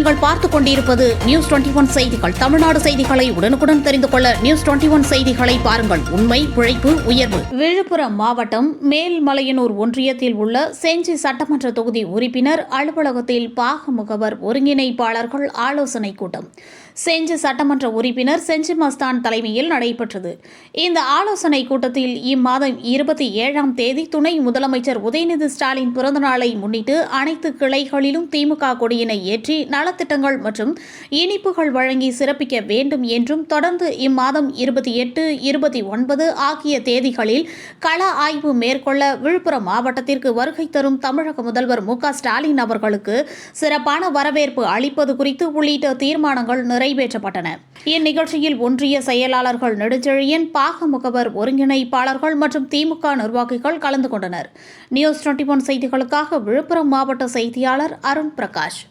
நீங்கள் பார்த்துக் கொண்டிருப்பது நியூஸ் 21 செய்திகள். தமிழ்நாடு செய்திகளை உடனுக்குடன் தெரிந்து கொள்ள நியூஸ் 21 செய்திகளை பாருங்கள். உண்மை, உழைப்பு, உயர்வு. விழுப்புரம் மாவட்டம் மேல்மலையனூர் ஒன்றியத்தில் உள்ள செஞ்சி சட்டமன்ற தொகுதி உறுப்பினர் அலுவலகத்தில் பாக முகவர் ஒருங்கிணைப்பாளர்கள் ஆலோசனைக் கூட்டம் செஞ்சி சட்டமன்ற உறுப்பினர் செஞ்சி மஸ்தான் தலைமையில் நடைபெற்றது. இந்த ஆலோசனைக் கூட்டத்தில் இம்மாதம் 27ஆம் தேதி துணை முதலமைச்சர் உதயநிதி ஸ்டாலின் பிறந்தநாளை முன்னிட்டு அனைத்து கிளைகளிலும் திமுக கொடியினை ஏற்றி நலத்திட்டங்கள் மற்றும் இனிப்புகள் வழங்கி சிறப்பிக்க வேண்டும் என்றும், தொடர்ந்து இம்மாதம் 28, 29 ஆகிய தேதிகளில் கள ஆய்வு மேற்கொள்ள விழுப்புரம் மாவட்டத்திற்கு வருகை தரும் தமிழக முதல்வர் மு.க.ஸ்டாலின் அவர்களுக்கு சிறப்பான வரவேற்பு அளிப்பது குறித்து உள்ளிட்ட தீர்மானங்கள் நிறைவேற்றப்பட்டன. இந்நிகழ்ச்சியில் ஒன்றிய செயலாளர்கள் நெடுஞ்செழியன், பாக முகவர் ஒருங்கிணைப்பாளர்கள் மற்றும் திமுக நிர்வாகிகள் கலந்து கொண்டனர். நியூஸ் 21 செய்திகளுக்காக விழுப்புரம் மாவட்ட செய்தியாளர் அருண் பிரகாஷ்.